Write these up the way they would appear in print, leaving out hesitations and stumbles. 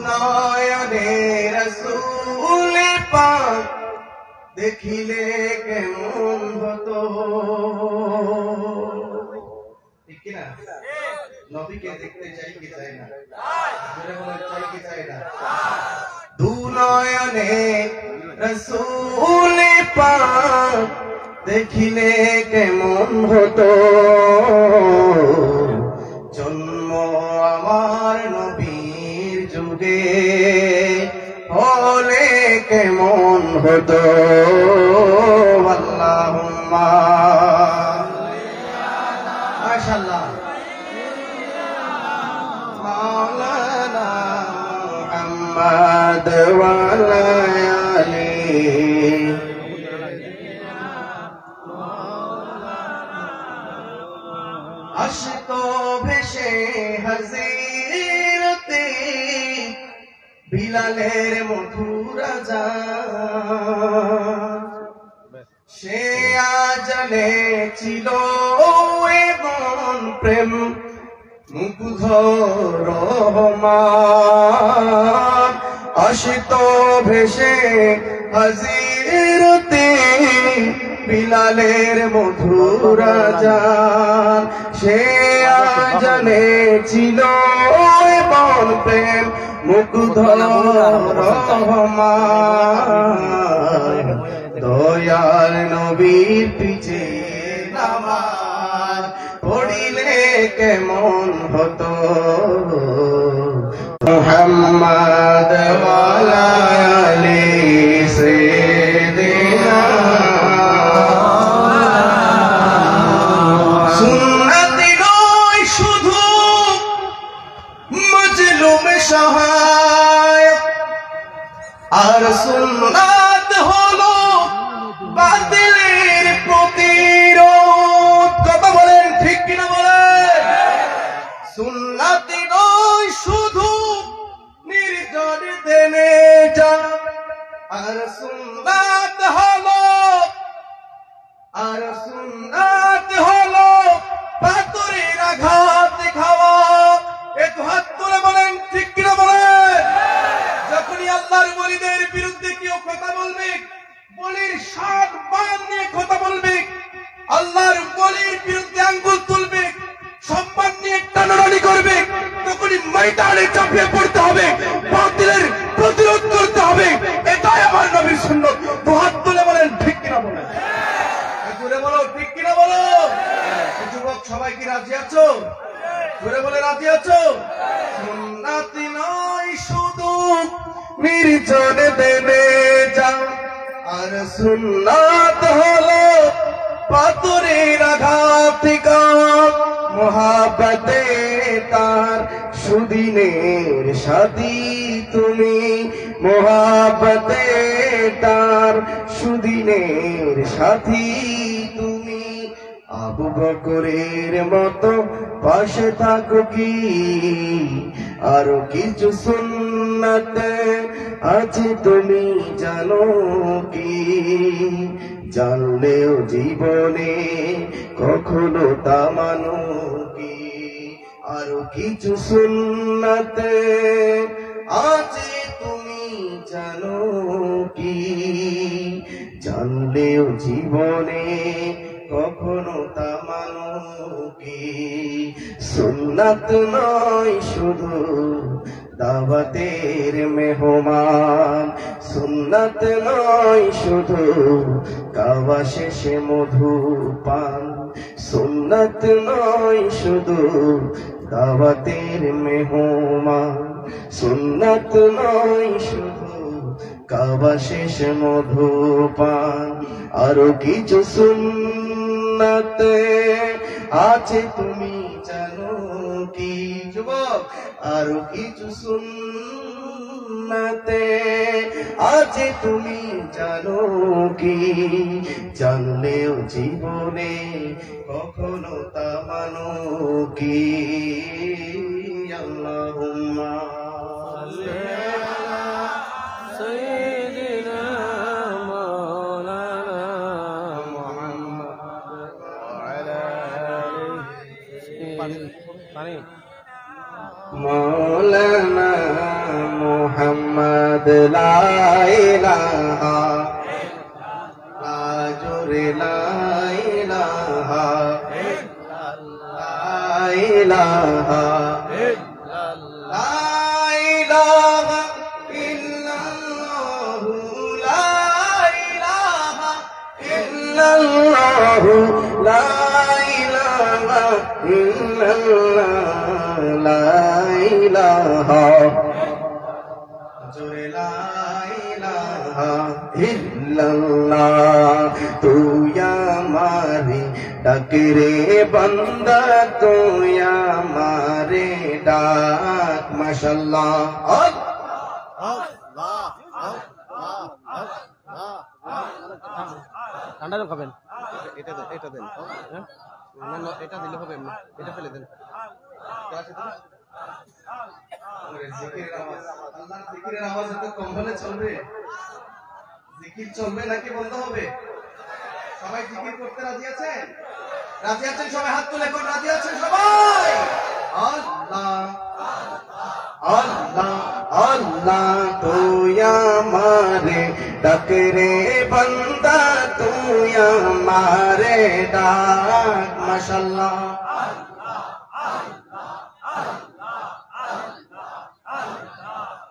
নয়নে রাসূল পাক দেখিলে কেমন হতো ঠিক কি না নবীকে দেখতে চাই কি চাই না জোরে বলেন চাই কি চাই না দু নয়নে রাসূল পাক দেখিলে কেমন হতো জন্ম আমার নবীর যুগে হলে কেমন হতো আল্লাহুম্মা মাশাআল্লাহ মাওলানা মুহাম্মদ ওয়া আলা আলিহি আশতো ভেসে হাজিরতে বিলালের মধুর আযান সে আজানে ছিল এমন প্রেম মুগ্ধ রহমান আশতো ভেসে হাজিরতে বিলালের মধুর আযান সে আজানে ছিল এমন প্রেম মুগ্ধ রহমান দয়াল নবীর পিছে নামাজ পড়িলে কেমন হতো মুহাম্মদ ওয়ালা আলি সাইয়্যিদিনা সুন্নতি নয় শুধু মজলুম সহায় আর সুন্নাত হলো বাতিলের প্রতিরোধ কথা বলেন ঠিক কিনা বলেন সুন্নাতি নয় শুধু নির্জন দেনে যা আর সুন্নাত হলো পাথরের আঘাত খাওয়া একটু হাত তুলে বলেন ঠিক কিনা বলেন যখনই আল্লাহর ওলিদের বিরুদ্ধে কেউ কথা বলবে বলির সাত বান নিয়ে কথা বলবে আল্লাহর ওলির বিরুদ্ধে আঙ্গুল তুলবে সম্মান নিয়ে টানাটানি করবে তখনই ময়দানে চাপিয়ে পড়তে হবে বাতিলের প্রতিরোধ করতে হবে এটাই আমার নবীর সুন্নাত তো হাত তুলে বলেন ঠিক কিনা বলেন জোরে বলো ঠিক কিনা বলো যুবক সবাই কি রাজি আছো জোরে বলে রাজি আছো সুন্নাতি নয় শুধু নির্জনে দেনে যা আর সুন্নাত হলো পাথরের আঘাত মোহাব্বতে তার সুদিনের সাথী তুমি মোহাব্বতে তার সুদিনের সাথী তুমি আবু বকরের মতো পাশে থাকো কি আরো কিছু সুন্নাত আছে তুমি জানো কি জানলেও জীবনে কখনো তা মানো কি আরো কিছু সুন্নাত আছে তুমি জানো কি জানলেও জীবনে কখনো তা মানো কি সুন্নাত নয় শুধু দাওয়াতের মেহমান সুন্নাত নয় শুধু খাওয়া শেষে মধু পান সুন্নাত নয় শুধু দাওয়াতের মেহমান সুন্নাত নয় শুধু খাওয়া শেষে মধু পান আরো কিছু সুন্নাত আছে তুমি জানো কি যুবক আরো কিছু সুন্নাতে আছে তুমি জানো কি জানলেও জীবনে কখনো তা মানো কি আল্লাহুম্মা مولانا মোহাম্মদ লা ইলাহা জোরে লা ইলাহা লা ইলাহা तू हमारी डकरे बंदा तू हमारे डाक माशाल्लाह ঠান্ডা জল খাবেন এটা দেন এটা দিলে হবে না এটা ফেলে দেন জিকিরের আওয়াজ এত কম হলে চলবে জিকির চলবে নাকি বন্ধ হবে সবাই জিকির করতে রাজি আছেন সবাই হাত তুলে কোন রাজি আছেন সবাই আল্লাহ अल्लाह अल्लाह तू हमारे डकरे बंदा तू हमारे डाक माशाल्लाह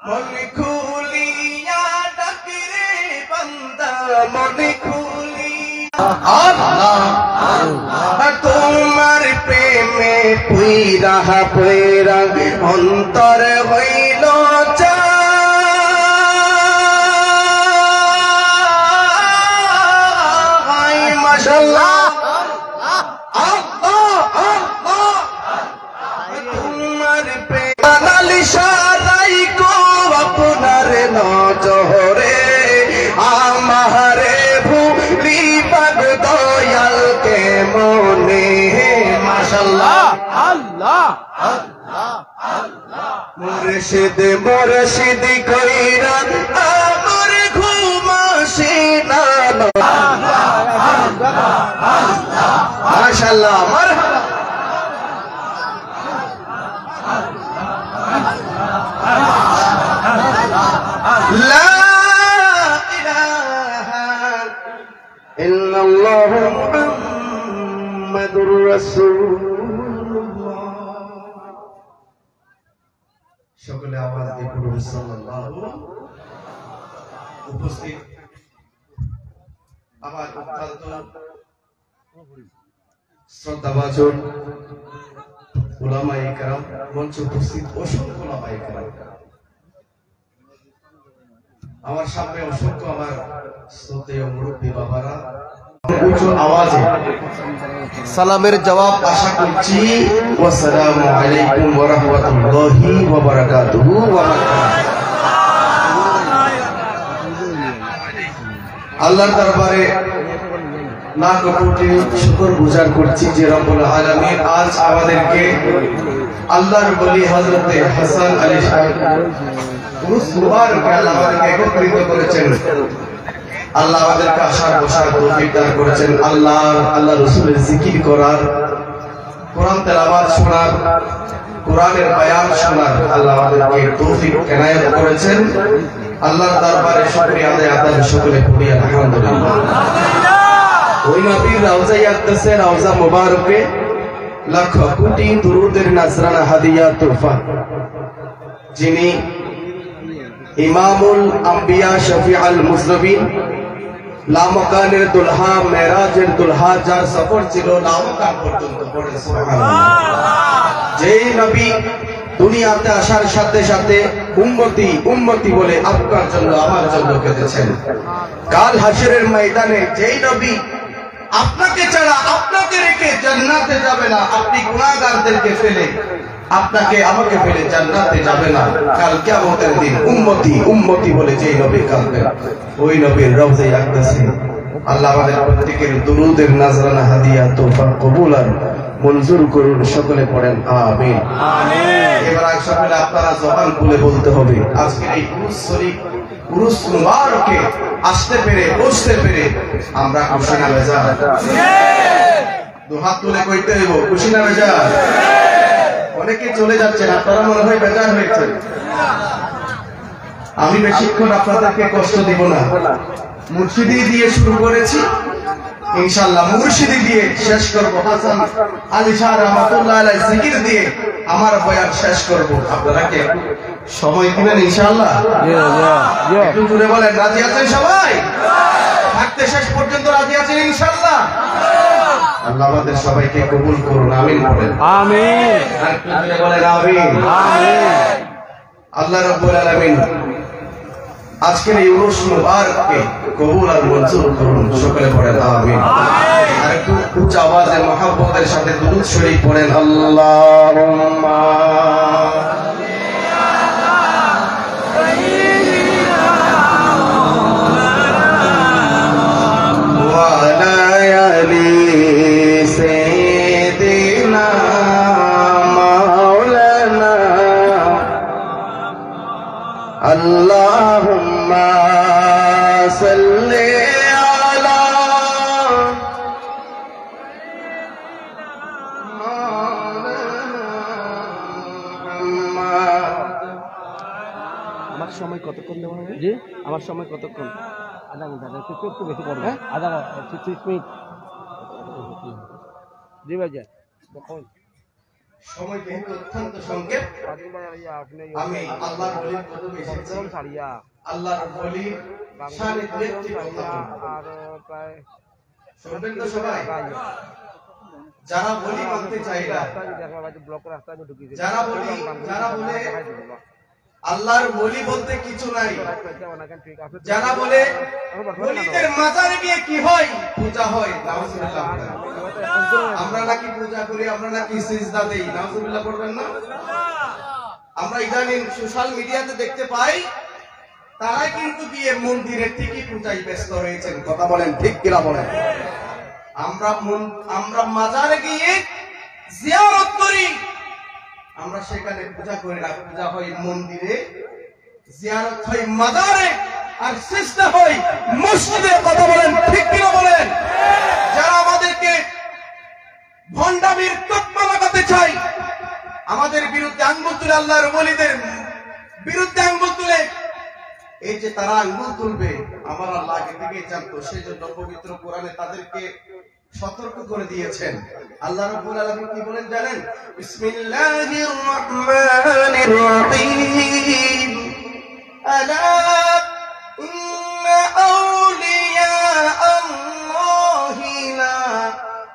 मन खुलिया डकरे बंदा मन खुलिया अल्लाह তোমার প্রেমে পুইরা পুইরা অন্তর হইল চাই মাশাআল্লাহ আল্লাহ আল্লাহ তোমার প্রেম নালিশারাই কো আপনার নজরে আমারে ভুলি পাগ দয়াল কে মনে মাশাআল্লাহ আল্লাহ মুর্শিদ মুর্শিদ কইরা আমার ঘুম আসে না মাশাআল্লাহ মারহাবা লা ইলাহা ইল্লাল্লাহ মুহাম্মাদুর রাসূলুল্লাহ সকলে আওয়াজ দিয়ে পড়ুন সাল্লাল্লাহু উপস্থিত আমার অত্যন্ত শ্রদ্ধাভাজন উলামায়ে কেরাম মঞ্চে উপস্থিত অসংখ্য উলামায়ে কেরাম আমার সামনে অসংখ্য আমার শ্রদ্ধেয় মুরব্বী বাবারা উঁচু আওয়াজে সালামের জবাব আশা করছি ওয়াসসালামু আলাইকুম ওয়া রাহমাতুল্লাহি ওয়া বারাকাতুহু আল্লাহর দরবারে লাখ কোটি শুকর গুজার করছি যে রব্বুল আলামিন আজ আমাদেরকে আল্লাহর ওলি হযরত হাসান আলী সাহেব উরুস মুবারক আল্লাহ আমাদেরকে একত্রিত করেছেন আল্লাহ আমাদেরকে আসার বসার তৌফিক দান করেছেন আল্লাহ রাসূলের জিকির করার কোরআন তেলাওয়াত শোনার কোরআনের বয়ান শোনার আল্লাহ আমাদেরকে তৌফিক এনায়েত করেছেন আল্লাহর দরবারে শুকরিয়া আদায় সকলে পড়ি আলহামদুলিল্লাহ ওই নবীর রওজা ইয়াকদাসে রওজা মুবারকে লাখ কোটি দুরুদের নজরানা হাদিয়া তোহফা যিনি ইমামুল আম্বিয়া শফিউল মুজনবিন লামকানের দুলহা মেরাজের দুলহা যার সফর ছিল লামকান পর্যন্ত পড়ে সুবহানাল্লাহ যেই নবী দুনিয়াতে আসার সাথে সাথে উম্মতি উম্মতি বলে আপনার জন্য আমার জন্য কেঁদেছেন কাল হাশরের ময়দানে যেই নবী আপনাকে ছাড়া আপনাকে রেখে জান্নাতে যাবে না আপনি গুনাহগারদেরকে ফেলে আপনাকে আমাকে ফেলে জান্নাতে যাবে না কাল কিয়ামতের দিন উম্মতি উম্মতি বলে যেই নবী কাঁদবেন ওই নবীর রওজা আকদাসে আল্লাহ আমাদের প্রত্যেকের দুরুদের নজরানা হাদিয়া তোহফা কবুল আর মঞ্জুর করুন সকলে পড়েন আমিন আমিন এবার সকলে আপনারা জবান খুলে বলতে হবে আজকের এই উরুস শরীফ উরুস মুবারকে আসতে পেরে বসতে পেরে আমরা খুশি না বেজার দু হাত তুলে কইতে হইব খুশি না বেজার অনেকে চলে যাচ্ছেন আপনারা মনে হয় বেজার হয়েছেন আমি বেশিক্ষণ আপনাদেরকে কষ্ট দিব না। মুর্শিদি দিয়ে শুরু করেছি, ইনশাআল্লাহ মুর্শিদি দিয়ে শেষ করব। হাসান আলী শাহ রহমাতুল্লাহ আলাইহি জিকির দিয়ে আমার বয়ান শেষ করব। আপনারা কি সময় দিবেন ইনশাআল্লাহ? একটু জোরে বলেন, রাজি আছেন সবাই? থাকতে শেষ পর্যন্ত রাজি আছেন ইনশাআল্লাহ? আল্লাহ আমাদের সবাইকে কবুল করুন, আমিন বলেন। আমিন। আর একটু জোরে বলেন আমিন। আমিন। আল্লাহ রাব্বুল আলামিন আজকের এই উরুস মুবারককে কবুল আর মঞ্জুর করুন, সকলে পড়েন আমিন। আর একটু উচ্চ আওয়াজে মহব্বতের সাথে দুরূদ শরীফ পড়েন, আল্লাহুম্মা ওয়া আলা আলি সাইয়্যিদিনা মাওলানা আল্লাহুম্মা সাল্লি আলা আমার সময় কতক্ষণ দেওয়া হবে? জি, আমার সময় কতক্ষণ? আধা ঘন্টা। একটু বেশি করবে। আধা ঘন্টা, 30 মিনিট। জি ভাই, দেখুন সময় যেহেতু অত্যন্ত সংক্ষেপ, আমি আল্লাহর ওলির কদমে এসেছি। আল্লাহর ওলির শানে দু একটি কথা বলবো। আর প্রায় শুনবেন তো সবাই? যারা বলি মানতে চায় না, যারা বলে আল্লাহর ওলি বলতে কিছু নাই, যারা বলে ওলিদের মাজারে গিয়ে কি হয়? পূজা হয়, নাউজুবিল্লাহ। আমরা নাকি পূজা করি, আমরা নাকি সিজদা দেই, নাউজুবিল্লাহ করবেন না? আমরা ইদানিং সোশ্যাল মিডিয়াতে দেখতে পাই তারা কিন্তু গিয়ে মন্দিরে ঠিকই পূজায় ব্যস্ত রয়েছেন। কথা বলেন ঠিক কিনা বলেন? আমরা মাজারে গিয়ে জিয়ারত করি, আমরা সেখানে পূজা করি না। পূজা হয় মন্দিরে, জিয়ারত হয় মাজারে, আর সিজদা হয় মসজিদে। কথা বলেন ঠিক কিনা বলেন? যারা আমাদেরকে ভণ্ডামির তকমা লাগাতে চাই, আমাদের বিরুদ্ধে আঙ্গুল তুলে, আল্লাহর ওলিদের বিরুদ্ধে আঙ্গুল তুলে, এই যে তারা আঙ্গুল তুলবে, আমার আল্লাহ আগে থেকেই জানতো। সেই জন্য পবিত্র কোরআনে তাদেরকে সতর্ক করে দিয়েছেন। আল্লাহ রাব্বুল আলামিন কি বলেন জানেন? বিসমিল্লাহির রহমানির রহিম, আলা ইন্না আউলিয়া আল্লাহি লা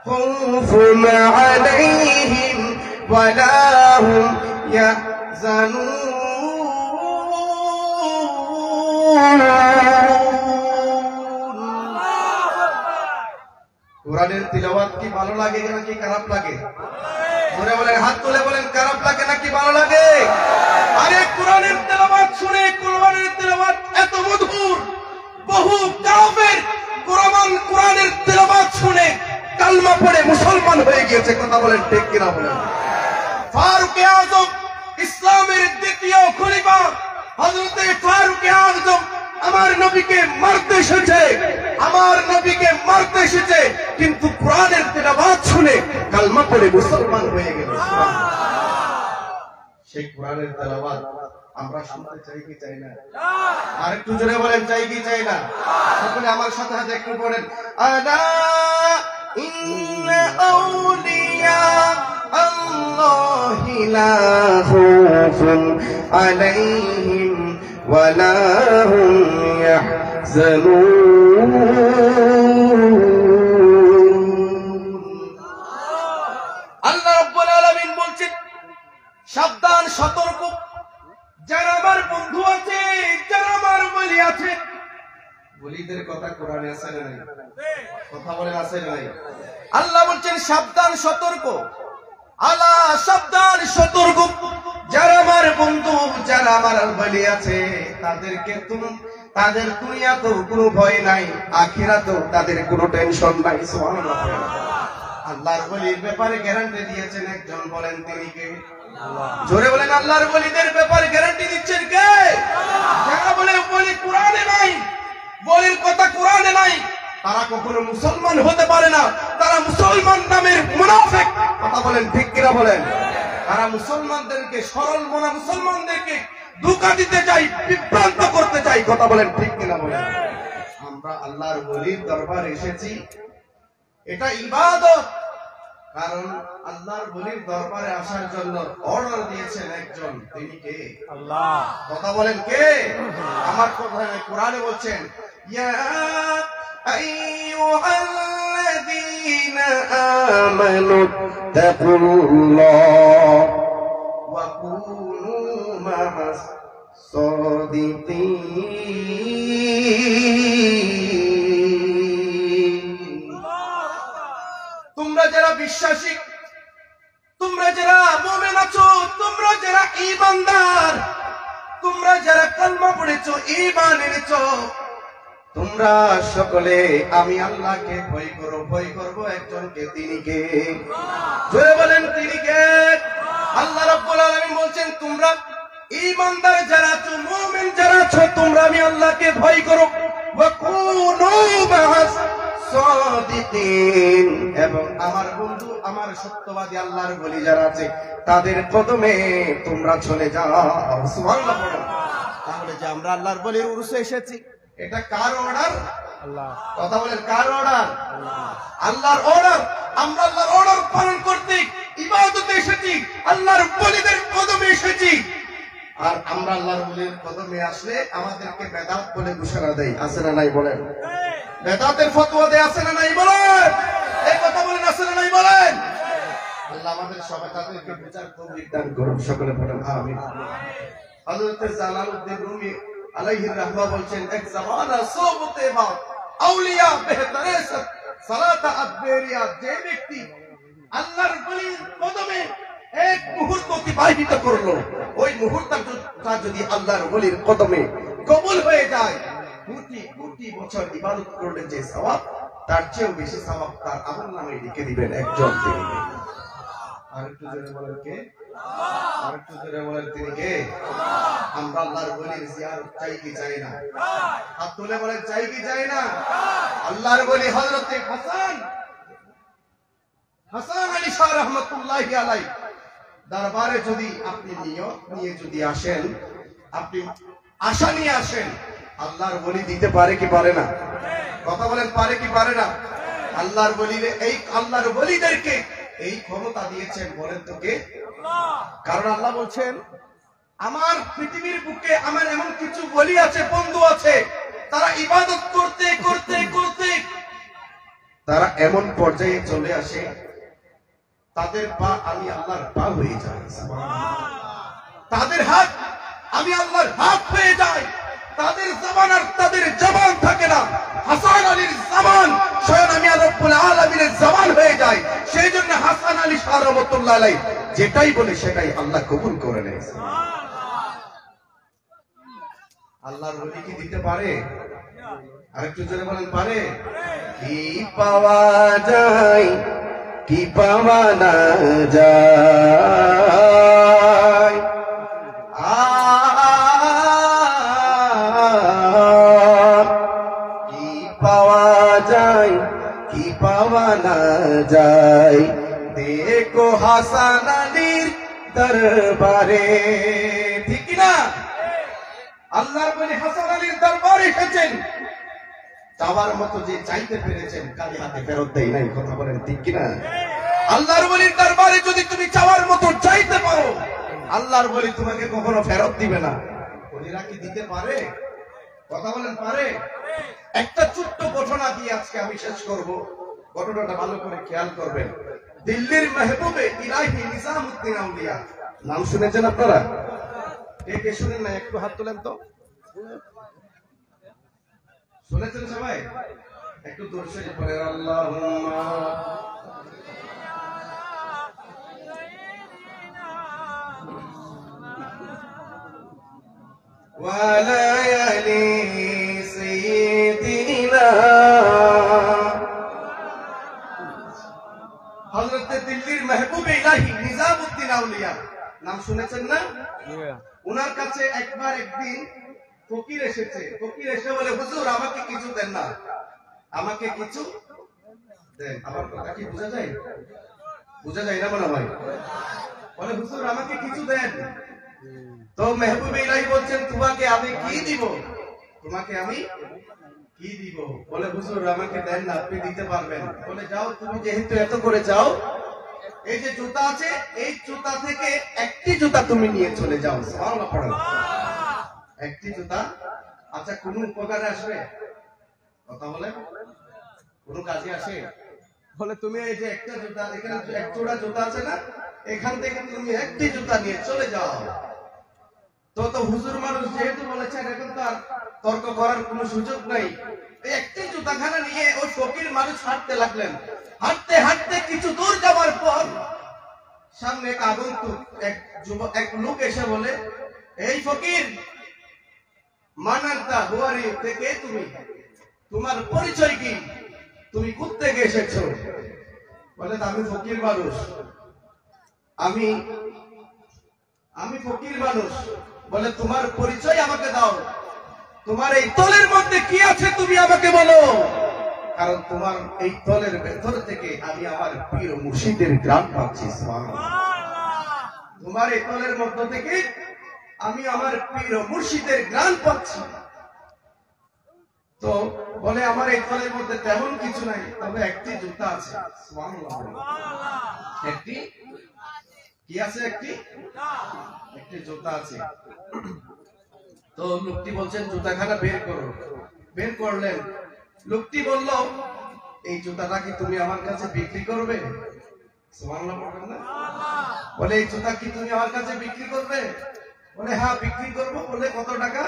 খাউফুন আলাইহিম ওয়া লা হুম ইয়াহজানুন। কোরআনের তিলাওয়াত কি ভালো লাগে নাকি খারাপ লাগে? বলে বলেন, হাত তুলে বলেন, খারাপ লাগে নাকি ভালো লাগে? আরে কোরআনের তিলাওয়াত শুনে, কোরআনের তিলাওয়াত এত মধুর, বহু কাফের কোরআনের তিলাওয়াত শুনে কালমা পড়ে মুসলমান হয়ে গিয়েছে। কথা বলেন ঠিক কিনা বলেন? ফারুক আযম, ইসলামের দ্বিতীয় খলিফা হযরত ফারুক আযম আমার নবীকে মারতে এসেছে, আমার নবীকে মারতে এসেছে, কিন্তু কোরআনের তিলাওয়াত শুনে কালমা পড়ে মুসলমান হয়ে গেল। সেই কোরআনের তিলাওয়াত আমরা শুনতে চাই কি চাই না? আর একটু জোরে বলেন, চাই কি চাই না? সকলে আমার সাথে সাথে একটু পড়েন, আলা ইন্না আউলিয়া আল্লাহি লা খাউফুন আলাইহিম ওয়া লা হুম ইয়াহজানুন। আল্লাহ রাব্বুল আলামিন বলছেন, সাবধান, সতর্ক, যারা আমার বন্ধু আছে, যারা আমার ওলি আছে। ওলিদের কথা কোরআনে আছে না নাই? কথা বলেন আছে না নাই? আল্লাহ বলছেন সাবধান, সতর্ক, আলা সাবধান, সতর্ক, যারা আমার বন্ধু, যারা আমার ওলি আছে, তাদের দুনিয়াতেও কোনো ভয় নাই, আখিরাতেও তাদের কোনো টেনশন নাই। সুবহানাল্লাহ। আল্লাহর ওলির ব্যাপারে গ্যারান্টি দিয়েছেন একজন, বলেন তিনি কে? জোরে বলেন, আল্লাহর ওলিদের ব্যাপারে গ্যারান্টি দিচ্ছেন কে? যারা বলে ওলি কোরআনে নাই, ওলির কথা কোরআনে নাই, তারা কখনো মুসলমান হতে পারে না। তারা মুসলমান নামের মুনাফিক। কথা বলেন ঠিক কিনা বলেন? তারা মুসলমানদেরকে, সরল মনা মুসলমানদেরকে ধোঁকা দিতে চায়, বিভ্রান্ত কথা বলেন ঠিক কিনা বলেন? আমরা আল্লাহর ওলির দরবারে এসেছি, এটা ইবাদত। কারণ আল্লাহর ওলির দরবারে আসার জন্য অর্ডার দিয়েছেন একজন, তিনি কে? আল্লাহ। কথা বলেন কে? আমার কথা নয়, কোরআনে বলছেন ইয়া আইয়ুহাল্লাযীনা আমানু তাকুল্লাহ ওয়া কুনু মা'আস সাদিকিন। তোমরা যারা বিশ্বাসী, তোমরা যারা মুমিন আছো, তোমরা যারা ঈমানদার, তোমরা যারা কালমা পড়েছো, ঈমান এনেছো, তোমরা সকলে আমি আল্লাহকে ভয় করো, ভয় করবো একজনকে, তিনি কে? জোরে বলেন তিনি কে? আল্লাহ রাব্বুল আলামিন বলছেন তোমরা ঈমানদার যারা আছো, মুমিন যারা আছো, তোমরা আমি আল্লাহকে ভয় করো, ওয়া কুনু মা'আস সাদিকিন, এবং আমার বন্ধু, আমার সত্যবাদী আল্লাহর ওলি যারা আছে তাদের কদমে তোমরা চলে যাও। সুবহানাল্লাহ পড়ো। তাহলে যে আমরা আল্লাহর ওলির উরুসে এসেছি, এটা কার অর্ডার? আল্লাহ। কথা বলেন কার অর্ডার? আল্লাহর অর্ডার। আমরা আল্লাহর অর্ডার পালন করতে ইবাদতে এসেছি, আল্লাহর ওলিদের কদমে এসেছি। আর আমরা আল্লাহর ওলির কদমে আসলে আমাদেরকে বেদাত বলে ঘোষণা দেয়, আছে না নাই বলেন? বেদাতের ফতোয়া দেয়, আছে না নাই বলেন? এই কথা বলেন, আছে না নাই বলেন? আল্লাহ আমাদের সবাই তাদেরকে বিচার তৌফিক দান করুন, সকলে বলেন আমিন। হযরত জালালউদ্দিন রুমি আলাইহির রাহমা বলছেন, এক জামানা সোবতে বা আউলিয়া বেহতরে সালাতা আদবেরিয়া, যে ব্যক্তি আল্লাহর ওলির কদমে এক মুহূর্ত অতিবাহিত করলো, ওই মুহূর্তটা যদি আল্লাহর ওলির কদমে কবুল হয়ে যায়, কোটি কোটি বছর ইবাদত করলে যে সওয়াব, তার চেয়েও বেশি সওয়াব তার আমলনামায় লিখে দিবেন একজন তিনি। আরেকটু জোরে বলেন কে? আরেকটু জোরে বলেন তিনি কে? আমরা আল্লাহর ওলির জিয়ারত চাই কি চাই না? হাত তুলে বলেন চাই কি চাই না? আল্লাহর ওলি হযরত হাসান আলী শাহ রাহমাতুল্লাহি আলাইহি দরবারে যদি আপনি নিয়ত নিয়ে যদি আসেন, আপনি আশা নিয়ে আসেন, আল্লাহর ওলি দিতে পারে কি পারে না? কথা বলেন পারে কি পারে না? আল্লাহর ওলিরে, এই আল্লাহর ওলিদেরকে এই ক্ষমতা দিয়েছেন, বলেন তো কে? কারণ আল্লাহ বলছেন আমার পৃথিবীর বুকে আমার এমন কিছু ওলি আছে, বন্ধু আছে, তারা ইবাদত করতে করতে করতে তারা এমন পর্যায়ে চলে আসে, তাদের পা আমি আল্লাহর পা হয়ে যায়, তাদের হাত আমি আল্লাহর হাত হয়ে যায়, তাদের জবান আর তাদের জবান থাকে না, হাসান আলীর জবান স্বয়ং আমি রব্বুল আলামিনের জবান হয়ে যায়। সেই জন্য হাসান আলী শাহ রাহমাতুল্লাহ আলাইহি যেটাই বলে সেটাই আল্লাহ কবুল করে নেয়। আল্লাহর ওলি কি দিতে পারে? আরেকটু জোরে বলেন পারে? কি পাওয়া যায়, কি পাওয়া না যায়, কি পাওয়া যায়, কি পাওয়া না যায়, দেখো হাসান আলীর দরবারে। ঠিক না? আল্লাহর ওলি হাসান আলীর দরবারে এসেছেন, চাওয়ার মতো যে চাইতে পেরেছেন, কালি হাতে ফেরত দেয় নাই, কথা বলেন ঠিক কিনা? আল্লাহর ওলির দরবারে যদি তুমি চাওয়ার মতো চাইতে পারো, আল্লাহর ওলি তোমাকে কখনো ফেরত দিবে না। ওলিরা কি দিতে পারে? কথা বলেন পারে? একটা ছোট্ট ঘটনা দিয়ে আজকে আমি শেষ করব, ঘটনাটা ভালো করে খেয়াল করবেন। দিল্লির মেহবুবে ইলাহি নিজামউদ্দিন আউলিয়া, নাম শুনেছেন আপনারা? কে কে শুনেন না একটু হাত তোলেন তো। শুনেছেন সবাই? একটু দরুদ শরীফ পড়েন, আল্লাহুম্মা ওয়া লায়ালি সাইয়্যিদিনা। হযরত দিল্লির মেহবুবে ইলাহি নিজামউদ্দিন আউলিয়া, নাম শুনেছেন না? ওনার কাছে একবার একদিন ফকির এসেছে। ফকির এসে বলে, হুজুর আমাকে কিছু দেন না, আমাকে কিছু দেন। আমার কথা কি বোঝা যায়? বোঝা যায় না মনে হয়? বলে হুজুর আমাকে কিছু দেন। তো মেহবুবে ইলাহি বলছেন, তোমাকে আমি কি দিব? তোমাকে আমি কি দিব? বলে হুজুর আমাকে দেন না, আপনি দিতে পারবেন। বলে যাও, তুমি যেহেতু এত করে যাও, এই যে জুতা আছে এই জুতা থেকে একটি জুতা তুমি নিয়ে চলে যাও। সুবহানাল্লাহ পড়ো। একটি জুতা আচ্ছা কোন উপকারে আসবে? কথা বলে কোন কাজে আসে? বলে তুমি এই যে একটা জুতা, এখানে এক জোড়া জুতা আছে না, এখান থেকে তুমি একটি জুতা নিয়ে চলে যাও। তো হুজুর মানুষ যেহেতু বলেছেন, এখন তো আর তর্ক করার কোনো সুযোগ নাই। এই একটি জুতাখানা নিয়ে ওই ফকির মানুষ হাঁটতে লাগলেন। হাঁটতে হাঁটতে কিছু দূর যাওয়ার পর সামনে এক আগন্তুক এক লোক এসে বলে, এই ফকির, মানান্তা হুয়ারি থেকে তুমি, তোমার পরিচয় কি? তুমি কোত্থেকে এসেছো? বলে আমি ফকির মানুষ, আমি ফকির মানুষ। বলে তোমার পরিচয় আমাকে দাও, তোমার এই তলের মধ্যে কি আছে তুমি আমাকে বলো, কারণ তোমার এই তলের ভেতর থেকে আমি আমার প্রিয় মুর্শিদের গ্রাম পাচ্ছি। তোমার এই তলের মধ্য থেকে আমি আমার প্রিয় মুর্শিদের গ্রাম পাচ্ছি। তো বলে আমার এই তলের মধ্যে তেমন কিছু নাই, তবে একটি জুতা আছে। একটি কি আছে? একটি জুতা আছে। তো লোকটি বলছেন জুতাখানা বের করো। বের করলেন। লোকটি বলল, এই জুতাটা কি তুমি আমার কাছে বিক্রি করবে? সুবহানাল্লাহ বলবেন না? বলে এই জুতা কি তুমি আমার কাছে বিক্রি করবে? বলে হ্যাঁ বিক্রি করব। বলে কত টাকা?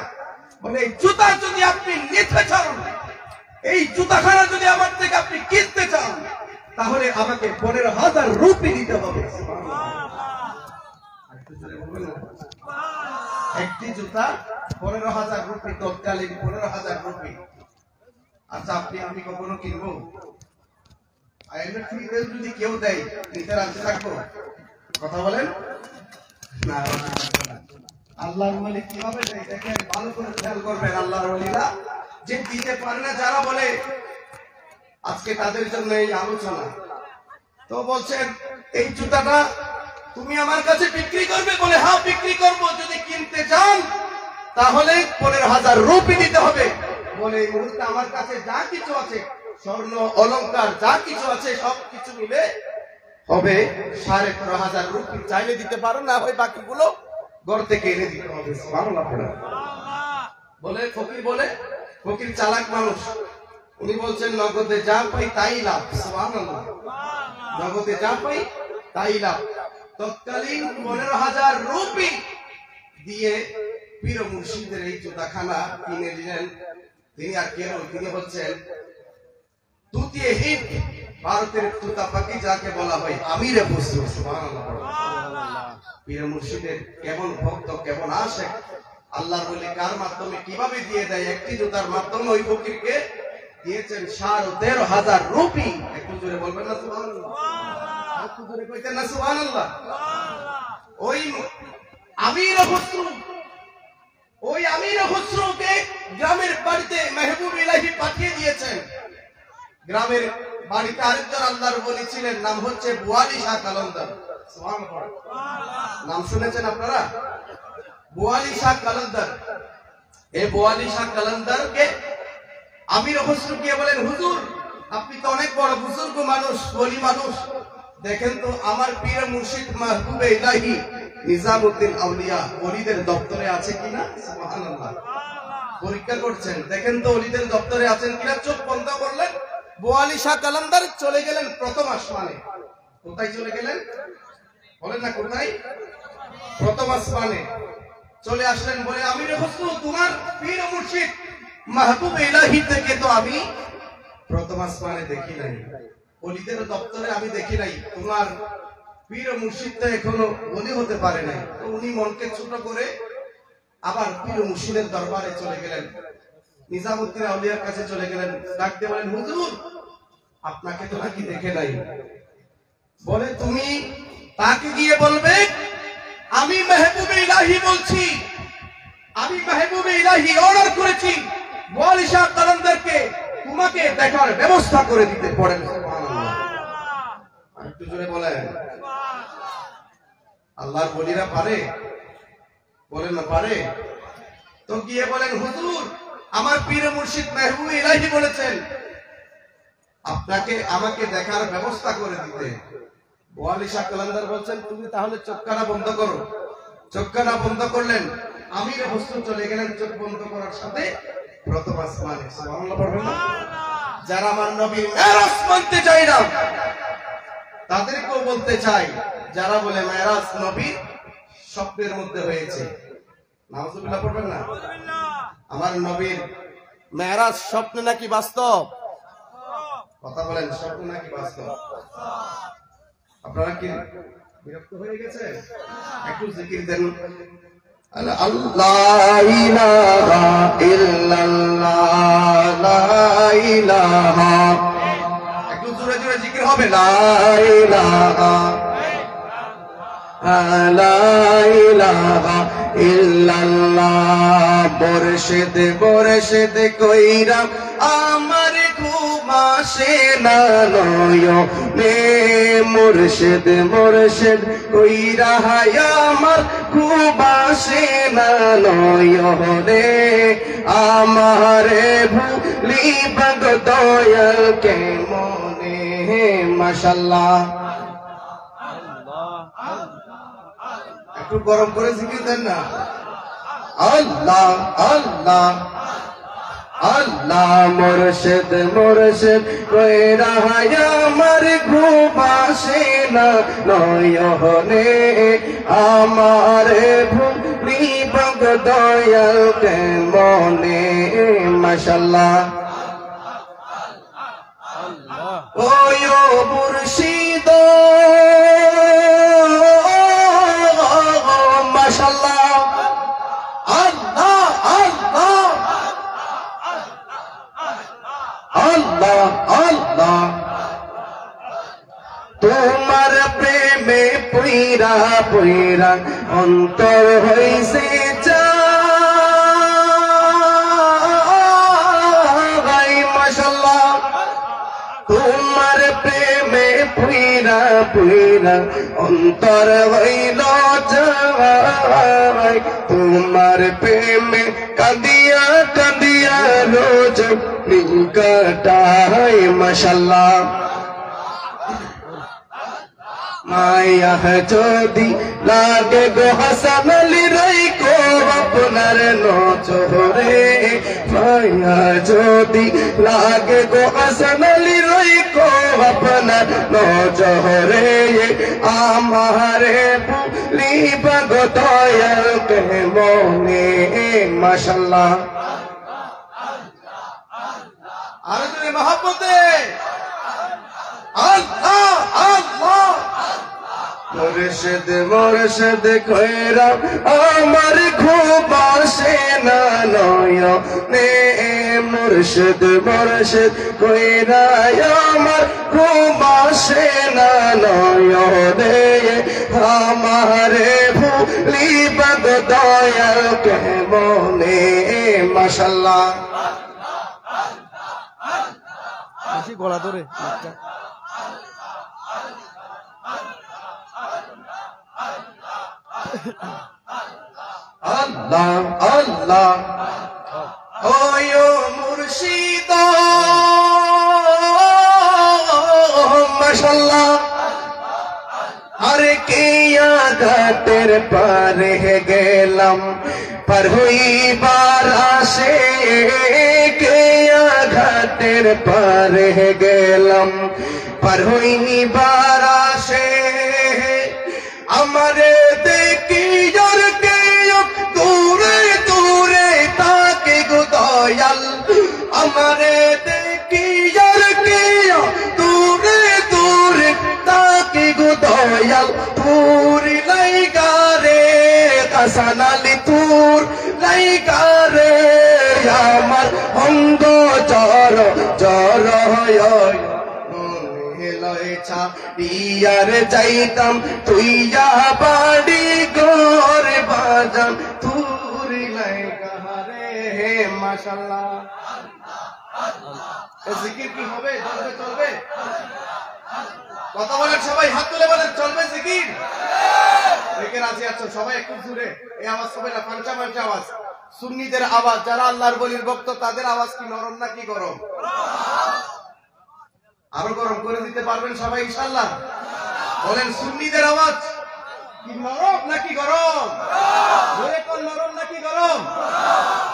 বলে এই জুতা যদি আপনি নিতে চান, এই জুতাখানা যদি আমার থেকে আপনি কিনতে চান, তাহলে আমাকে 15,000 রুপি দিতে হবে। একটি জুতা 15,000 রুপি, তৎকালীন 15,000 রুপি। আচ্ছা আমি কখনো কিনবো? যদি কেউ দেয় নিতে রাজি থাকবো? কথা বলেন না। আল্লাহর ওলি কিভাবে দেয় দেখেন, ভালো করে খেয়াল করবেন। আল্লাহর ওলিরা যে দিতে পারে না, যারা বলে, আজকে তাদের জন্য এই আলোচনা। তো বলছেন এই জুতাটা তুমি আমার কাছে বিক্রি করবে? বলে হ্যাঁ বিক্রি করব। যদি কিনতে চান তাহলে 15,000 রুপি দিতে হবে। বলে এই মুহূর্তে আমার কাছে যা কিছু আছে, স্বর্ণ অলংকার যা কিছু আছে, সবকিছু মিলে হবে 15,500 রুপি। চাইলে দিতে পারো, না হয় বাকিগুলো ঘর থেকে এনে দিতে হবে। সুবহানাল্লাহ। বলে ফকির চালাক মানুষ, উনি বলছেন নগদে যা পাই তাই লাভ। সুবহানাল্লাহ। নগদে যা পাই তাই লাভ। তৎকালীন 15,000 রুপি দিয়ে পীর মুর্শিদের এই জুতাখানা কিনে নিলেন। তিনি আর কেন, তিনি হচ্ছেন দ্বিতীয় হিট, ভারতের তুতা পাখি যাকে বলা হয় আমিরে খুসরো। সুবহানাল্লাহ। পীর মুর্শিদের কেমন ভক্ত, কেমন আশিক, আল্লাহর ওলি কার মাধ্যমে কিভাবে দিয়ে দেয়? একটি জুতার মাধ্যমে ওই ফকিরকে দিয়েছেন 13,500 রুপি। একটু জোরে বলবেন না সুবহানাল্লাহ? একটু জোরে কইতেন না সুবহানাল্লাহ? ওই আমির খুসরোকে গ্রামের বাড়িতে মেহবুব ইলাহি পাঠিয়ে দিয়েছেন। গ্রামের বাড়িতে আরেকজন আল্লাহর ওলি ছিলেন, নাম হচ্ছে বুয়ালি শাহ কালন্দর। সুবহানাল্লাহ। নাম শুনেছেন আপনারা? বুয়ালি শাহ কালন্দর। এই বুয়ালি শাহ কালন্দরকে আমির খুসরো গিয়ে বলেন, হুজুর আপনি তো অনেক বড় বুজুর্গ মানুষ, ওলি মানুষ, দেখেন তো আমার পীর মুর্শিদ মাহবুবে ইলাহি নিজামউদ্দিন আউলিয়া ওলিদের দপ্তরে আছে কিনা। সুবহানাল্লাহ। পরীক্ষা করছেন, দেখেন তো ওলিদের দপ্তরে আছেন কিনা। চোখ বন্ধ করলেন, বুয়ালি শাহ কালন্দর চলে গেলেন প্রথম আসমানে। কোথায় চলে গেলেন বলেন না? কোথায়? প্রথম আসমানে চলে আসলেন। বলে আমির খুসরো, তোমার পীর মুর্শিদ মাহবুব ইলাহি থেকে তো আমি প্রথম আসমানে দেখি নাই, ওলিদের দপ্তরে আমি দেখি নাই, তোমার পীর মুর্শিদ তো এখনো ওলি হতে পারে নাই। তো উনি মনকে ছোট করে আবার পীর মুর্শিদের দরবারে চলে গেলেন, নিজামউদ্দিন আউলিয়ার কাছে চলে গেলেন। ডাক দিয়ে বলেন, হুজুর আপনাকে তো নাকি দেখে নাই। বলে তুমি তাকে গিয়ে বলবে আমি মেহবুবে ইলাহি বলছি, আমি মেহবুবে ইলাহি অর্ডার করেছি বুয়ালি শাহ কালন্দরকে তোমাকে দেখার ব্যবস্থা করে দিতে। পড়েন সুবহানাল্লাহ। একটু জোরে বলেন। আল্লাহর ওলিরা পারে? বলেন না পারে? তো গিয়ে বলেন, হুজুর আমার পীর মুর্শিদ মেহবুব ইলাহি বলেছেন আপনাকে আমাকে দেখার ব্যবস্থা করে দিতে। ওয়ালি শাহ কালান্দার বলছেন তুমি তাহলে চোখখানা বন্ধ করো। চোখখানা বন্ধ করলেন, আমির হোসেন চলে গেলেন চোখ বন্ধ করার সাথে প্রথম আসমানে। সুবহানাল্লাহ পড়বেন না? যারা আমার নবীর মেরাজ মানতে চায় না তাদেরকেও বলতে চাই, যারা বলে মেরাজ নবীর স্বপ্নের মধ্যে হয়েছে, নাউজুবিল্লাহ পড়বেন না? আমার নবীর মেরাজ স্বপ্ন নাকি বাস্তব? কথা বলেন, স্বপ্ন নাকি বাস্তব? আপনারা কি বিরক্ত হয়ে গেছে? একটু জিকির দেন। আল্লাহ ইলাহা ইল্লাল্লাহ, লা ইলাহা, একটু জোরে জোরে জিকির হবে, লা ইলাহা লা ইলাহা ইল্লাল্লাহ। মুর্শিদ মুর্শিদ কইরা আমার ঘুম আসে না নয়নে, মুর্শিদ মুর্শিদ কইরা আমার ঘুম আসে না নয়নে, আমারে ভুলি বাগ দয়াল কে মনে। মাশাআল্লাহ, একটু গরম করে জিকির দেন না। আল্লাহ আল্লাহ আল্লাহ। মুর্শিদ মুর্শিদ কইরা আমার ঘুম আসে না নয়নে, আমারে ভুলি বাগ দয়াল কে মনে। মাশাআল্লাহ। ওয় মুর্শিদ মাশাআল্লাহ, আল্লাহ আল্লাহ আল্লাহ আল্লাহ। তোমার প্রেমে পুইরা পুইরা অন্তর হইছে চাই। মাশাআল্লাহ, তোমার প্রেমে পুইরা পুইরা অন্তর হইল চাই। তোমার প্রেমে কাঁদিয়া কাঁদিয়া রোজ দিন কাটাই। মাশাআল্লাহ, মায়া যদি লাগে গো হাসান আলী রাইকো আপনার নজরে, মায়া যদি লাগে গো হাসান আলী রাইকো আপনার নজরে, আমারে ভুলি বাগ দয়াল কে মনে। মাশাআল্লাহ, আরো জোরে মহব্বতে আল্লাহ আল্লাহ। মুর্শিদ মুর্শিদ কইরা আমার ঘুম আসে না নয়নে, মুর্শিদ মুর্শিদ কইরা আমার ঘুম আসে না নয়নে, আমারে ভুলি বাগ দয়াল কে মনে। মাশাআল্লাহ, বেশি গলা ধরে আল্লাহ আল্লাহ। ওয় মুর্শিদ মাশাআল্লাহ। আরে কে আঘাতের পারে গেলাম পার হইবার আসে, কে আঘাতের পারে গেলাম পার হইবার আসে, আমারে দেখি যার কে দূরে দূরে তাকে গো দয়াল, আমারে দেখি যার কে দূরে দূরে তাকে গো দয়াল, তুর লাইগারে হাসান আলী তুর লাইগারে, আমার অঙ্গ জর জর ইয়ার যাইতাম তুইয়া বাড়ি গোর বাজান তুর লাইগারে। মাশাআল্লাহ, জিকির কি হবে? চলবে চলবে? কথা বলেন সবাই, হাত তুলে বলেন চলবে জিকির? দেখে রাজি আছো সবাই? একটু জুড়ে এই আওয়াজ হবে না, পাঞ্চা পাঞ্চা আওয়াজ। সুন্নিদের আওয়াজ, যারা আল্লাহর বলির ভক্ত তাদের আওয়াজ কি নরম নাকি গরম? আরো গরম করে দিতে পারবেন সবাই ইনশাআল্লাহ? বলেন সুন্নিদের আওয়াজ কি নরম নাকি গরম? বলে কোন নরম নাকি গরম?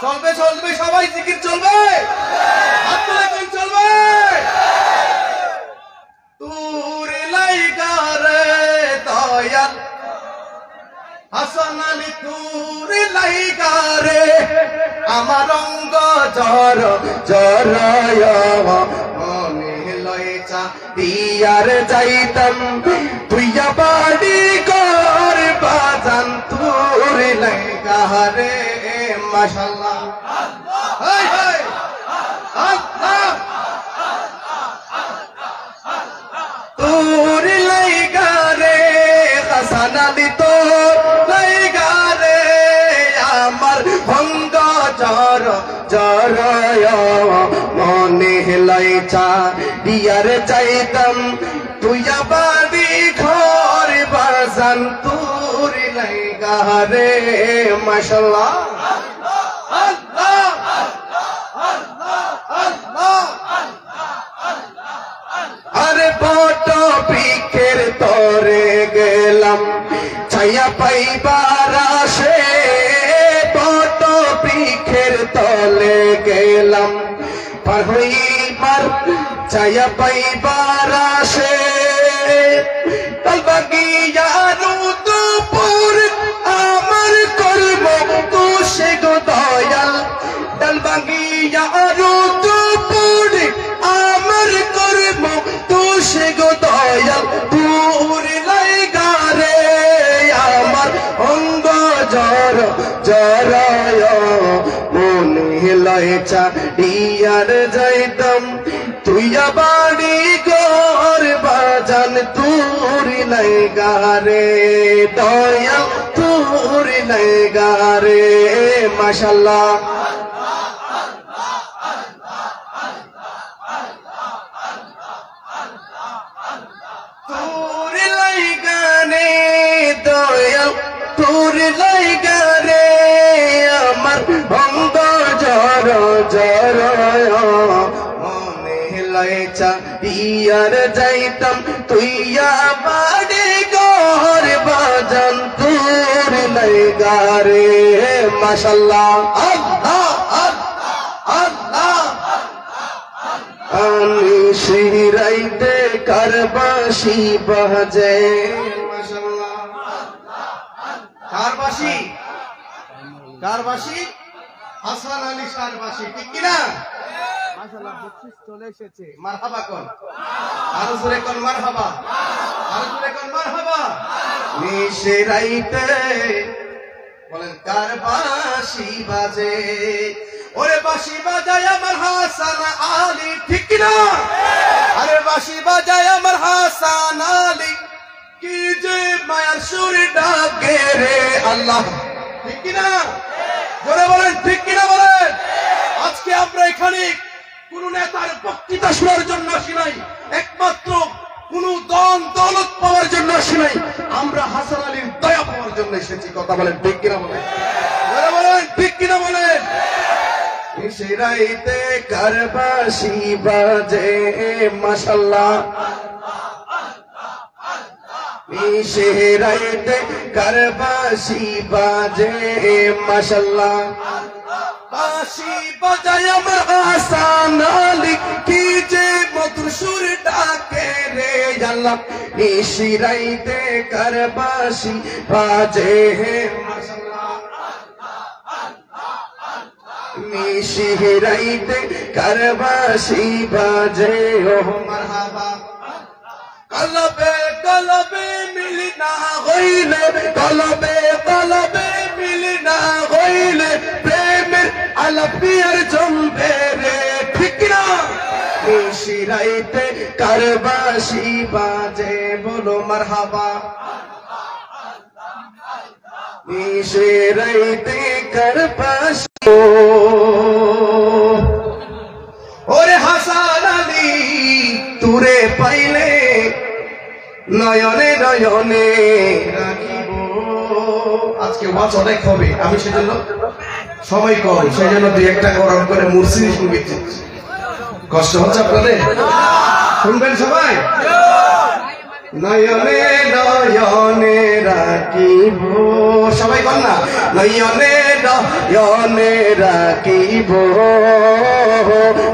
চলবে চলবে সবাই জিকির চলবে, হাত তুলে কোন চলবে? তুর লাইগা রে দয়াল হাসান আলী, তুর লাইগা রে আমার অঙ্গ জর জরয় মনে লয়চা দিয়ার যাইতাম তুইয়া বাড়ি ঘর বাজান তুর লাইগা রে মাশাআল্লাহ। হাই হাই আল্লাহ তোর লাইগা রে হাসান আলী, তোর লাইগা রে আমার ভঙ্গ জর জরয় মনে লয়চা দিয়ার যাইতাম তুইয়া বাড়ি ঘর বাজান তোর লাইগা রে মাশাআল্লাহ। আল্লাহ আল্লাহ আরে বট বৃক্ষের তরে গেলাম ছায়া পাইবার আসে, বট বৃক্ষের তলে গেলাম পার হইবার ছায়া পাইবার আসে, তলবাগিয়া দুপুর আমার কর্ম তো সে গো দয়াল, তলবাগিয়া দুপুর আমার কর্ম তো সে গো দয়াল তুর লাইগা রে আমার অঙ্গ জর জরয় মনে লয়চা দিয়ার যাইতাম তুইয়া বাড়ি ঘর বাজান তুর লাইগা রে দয়াল তুর লাইগা রে মাশাআল্লাহ। তোর লাইগা রে দয়াল তোর লাইগা রে আমার ভঙ্গ জর জরয় মনে লয়চা দিয়ার যাইতাম তুইয়া বাড়ি ঘর বাজান তোর লাইগা রে মাশাআল্লাহ। আল্লাহ আল্লাহ আমি শিরাইতে কারবাসি বাজে মাশাআল্লাহ। কারবাসি কারবাসি হাসান আলী কারবাসি, ঠিক কি না? মাশাআল্লাহ বকশিশ চলে এসেছে, মারহাবা কোন, আরো জোরে কোন মারহাবা, আরো জোরে কোন মারহাবা। শিরাইতে বলেন কারবাসি বাজে, ওরে বাঁশি বাজায় আমার হাসান আলী, ঠিক না? আরে বাঁশি বাজায় আমার হাসান আলী, কি যে মায়ার সুর ডাকে রে আল্লাহ, ঠিক না? জোরে বলেন ঠিক কিনা বলেন। আজকে আমরা এখানে কোন নেতার বক্তৃতা শোনার জন্য আসি নাই, একমাত্র কোন দন দৌলত পাওয়ার জন্য আসি নাই, আমরা হাসান আলীর দয়া পাওয়ার জন্য এসেছি। কথা বলেন ঠিক কিনা বলেন, জোরে বলেন ঠিক কিনা বলেন। শিরাইতে কারবাসি বাজে মাশাআল্লাহ, শিরাইতে কারবাসি বাজে মাশাআল্লাহ। বাঁশি বাজায় আমার হাসান আলী, কি যে মধুর সুর ডাকে রে আল্লাহ, শিরাইতে কারবাসি বাজে মাশাআল্লাহ। শিরাইতে কারবাসি বাজে ও মারহাবা। কলবে কলবে মিলনা হইলে, কলবে কলবে মিলনা হইলে প্রেমের আলাপিয়ার জমবে রে, ঠিক না? শিরাইতে কারবাসি বাজে বলো মারহাবা। শিরাইতে কারবাসি, ওরে হাসান আলী তুরে পাইলে নয়নে নয়নে রাখিব। আজকে ওয়াজ অনেক হবে, আমি সেজন্য সময় কম, সেই জন্য দুই একটা গরম করে মুর্শিদি শুনবে। কষ্ট হচ্ছে আপনাদের? শুনবেন সবাই? নয়নে নয়নে রাখিব, সবাই বল না, নয়নে নয়নে রাখিব,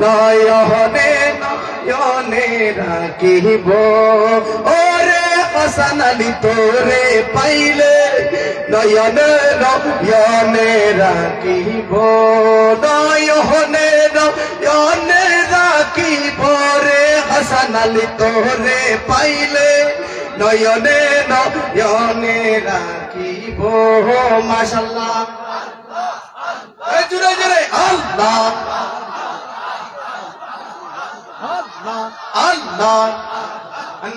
নয়নে নয়নে রাখিব, ওরে হাসান আলী তোরে পাইলে নয়নে নয়নে রাখিব, নয়নে নয়নে রাখিব রে হাসান আলী তোরে পাইলে নয়নে নয়নে রাখিব। মাশাআল্লাহ, জোরে জোরে আল্লাহ আল্লাহ,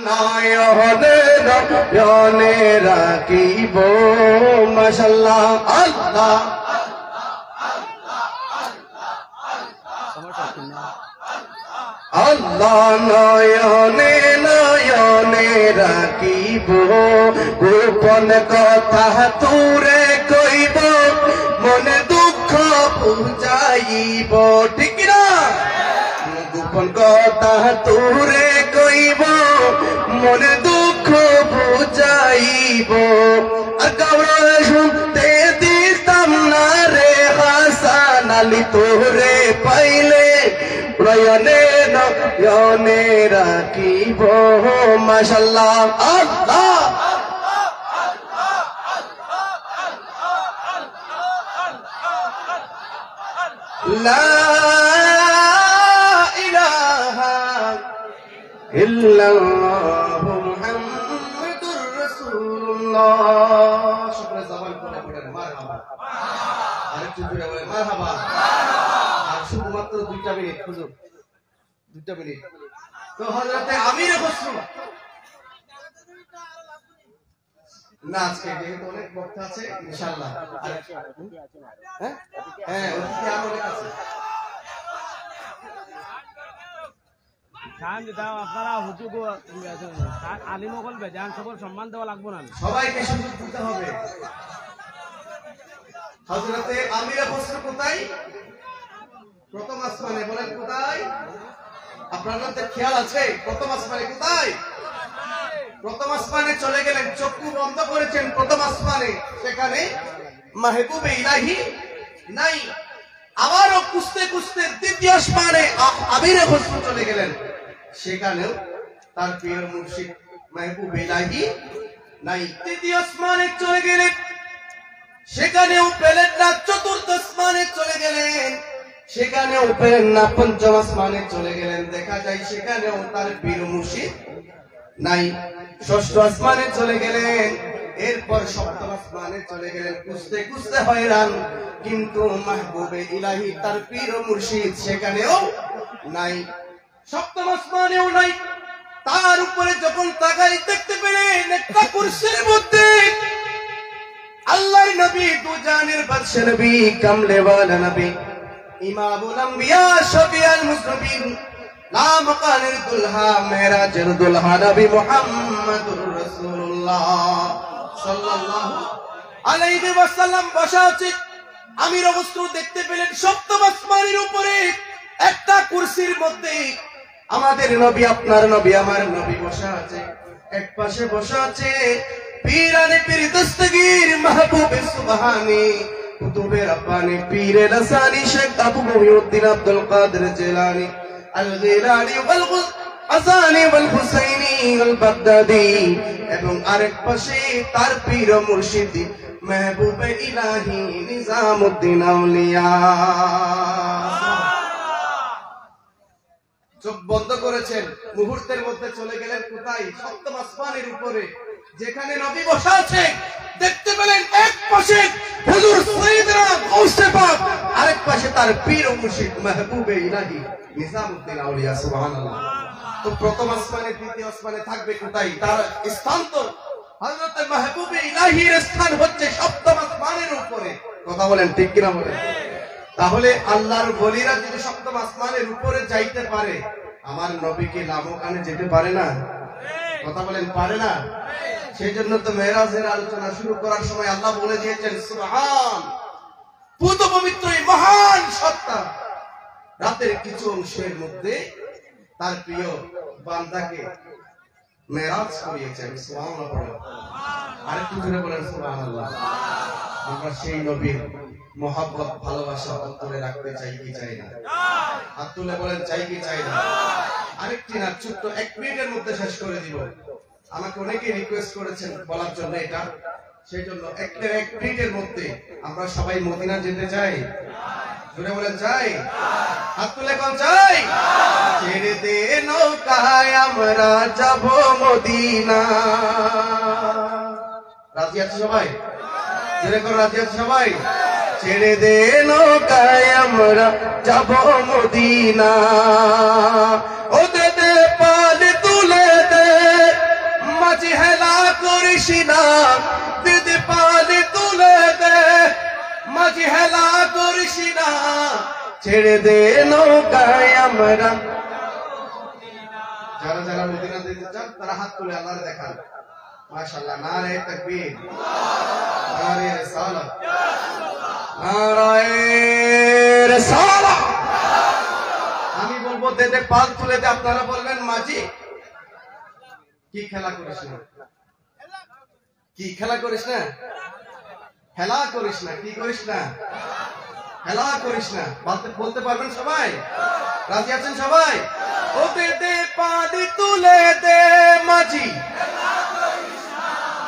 নয়নে নয়নে রাখিব। মাশাআল্লাহ, আল্লাহ আল্লাহ, নয়নে নয়নে রাখিব, গোপন কথা তোরে কইব, মনে দুঃখ বুঝাইব। ঠিক না? গোপন কথা তোরে কইব, মনে দুঃখ বুঝাইব। আর কাউরে শুনতে দিতাম না রে হাসান আলী তোরে পাইলে নয়নে নয়নে রাখিব। মাশাআল্লাহ, আল্লাহ লা ইলাহা ইল্লাল্লাহু মুহাম্মাদুর রাসূলুল্লাহ। শুকর জবান করে পড়েন মারহাবা, আরেকটু জোরে বলেন মারহাবা। আর শুধুমাত্র 2টা মিনিট হুজুর, 2টা মিনিট। তো হযরতে আমির খসরু না, আজকে যেহেতু অনেক বক্তা আছে ইনশাআল্লাহ, হ্যাঁ অতিথি আর অনেক আছে। আপনারা হুজুর আলিমকল বেজান সকল সম্মান দেওয়া লাগবো না, সবাইকে সুযোগ দিতে হবে। হযরতে আমির খসরু কোথায়? প্রথম আসমানে। বলেন কোথায়? আপনাদের খেয়াল আছে? প্রথম আসমানে কোথায়? প্রথম আসমানে চলে গেলেন, চক্ষু বন্ধ করেছেন প্রথম আসমানে, সেখানে মাহবুবে ইলাহি নাই। আবারও খুঁজতে খুঁজতে দ্বিতীয় আসমানে আমির খসরু চলে গেলেন, সেখানেও তার প্রিয় মুর্শিদ মাহবুবে ইলাহি নাই। তৃতীয় আসমানে চলে গেলেন, সেখানেও পেলেন না। চতুর্থ আসমানে চলে গেলেন, সেখানেও পেলেন না। পঞ্চম আসমানে চলে গেলেন, দেখা যায় সেখানেও তার প্রিয় মুর্শিদ নাই। ষষ্ঠ আসমানে চলে গেলেন, এরপর সপ্তম আসমানে চলে গেলেন, খুঁজতে খুঁজতে হয়রান, কিন্তু মাহবুবে ইলাহি তার পীর ও মুর্শিদ সেখানেও নাই, সপ্তম আসমানেও নাই। তার উপরে যখন তাকাই দেখতে পেলেন একটা কুরসির মধ্যে আল্লাহর নবী, দুজানের বাদশা নবী, কামলেওয়ালা নবী, ইমামুল আম্বিয়া, শফিউল মুজনিবিন, লামকানের দুলহা, মেরাজের দুলহা নবী মুহাম্মদুর রাসূলুল্লাহ সাল্লাল্লাহু আলাইহি ওয়াসাল্লাম বসা আছে। আমির খসরু দেখতে পেলেন সপ্তম আসমানের উপরে একটা কুরসির মধ্যে আমাদের নবী, আপনার নবী, আমার নবী বসা আছে। এক পাশে বসা আছে পীরানে পীর দস্তগীর মাহবুবে সুবহানী, কুতুবে রব্বানী, পীরে লাসানী, শেখ আবু মুহিউদ্দিন আব্দুল কাদের জিলানী, আল গিলানী ওয়াল আসানি ওয়াল হুসাইনি ওয়াল বাগদাদি, এবং আরেক পাশে তার পীর ও মুর্শিদ মাহবুবে ইলাহি নিজামউদ্দিন আউলিয়া। চোখ বন্ধ করেছেন, মুহূর্তের মধ্যে চলে গেলেন কোথায়? সপ্তম আসমানের উপরে, যেখানে নবী বসা আছে। দেখতে পেলেন এক পাশে হুজুর সাইয়েদনা গাউসে পাক, আরেক পাশে তার পীর ও মুর্শিদ মাহবুবে ইলাহি নিজামউদ্দিন আউলিয়া। সুবহানাল্লাহ। তো প্রথম আসমানে, দ্বিতীয় আসমানে থাকবে কোথায়? তার স্থান তো হযরত মাহবুবে ইলাহির স্থান হচ্ছে সপ্তম আসমানের উপরে। কথা বলেন ঠিক কিনা বলেন? তাহলে আল্লাহর ওলিরা যদি সপ্তম আসমানের উপরে যাইতে পারে, আমার নবীকে লামকানে যেতে পারে না? কথা বলেন পারে না? সেই জন্য তো মেরাজের আলোচনা শুরু করার সময় আল্লাহ বলে দিয়েছেন সুবহান পুত পবিত্র এই মহান সত্তা রাতের কিছু অংশের মধ্যে তার প্রিয় বান্দাকে মেরাজ করিয়েছেন। সুবহানাল্লাহ বলেন, আরেকটু জোরে বলেন সুবহানাল্লাহ। আমরা সেই নবীর মহব্বত ভালোবাসা অন্তরে রাখতে চাই কি চাই না? হাত তুলে বলেন চাই কি চাই না? আরেকটি না, ছোট্ট 1 মিনিটের মধ্যে শেষ করে দিব। আমাকে অনেকে রিকোয়েস্ট করেছেন বলার জন্য এটা, সেই জন্য 1 মিনিটের মধ্যে আমরা সবাই মদিনা যেতে চাই। জোরে বলেন চাই? হাত তুলে কোন চাই? ছেড়ে দে নৌকায় আমরা যাব মদিনা। রাজি আছে সবাই? জোরে করে রাজি আছে সবাই? ছেড়ে দে নৌকায় আমরা যাব মদিনা। ও দে দে পাল তুলে দে, মাঝি হেলা করিস না। দে দে পাল তুলে দে, মাঝি হেলা করিস না। ছেড়ে দে নৌকায় আমরা। যারা যারা মদিনা যেতে চান তারা হাত তুলে আল্লাহর দেখান। মাশাআল্লাহ, নারে তাকবীর, নারে রিসালাত, নারে রিসালাত। আমি বলবো দে দে পাল তুলে দে, আপনারা বলবেন মাঝি কি খেলা করিস না? কি খেলা করিস না? খেলা করিস না। কি করিস না? খেলা করিস না। বলতে পারবেন সবাই? রাজি আছেন সবাই? ও দে দে পানি তুলে দে মাঝি।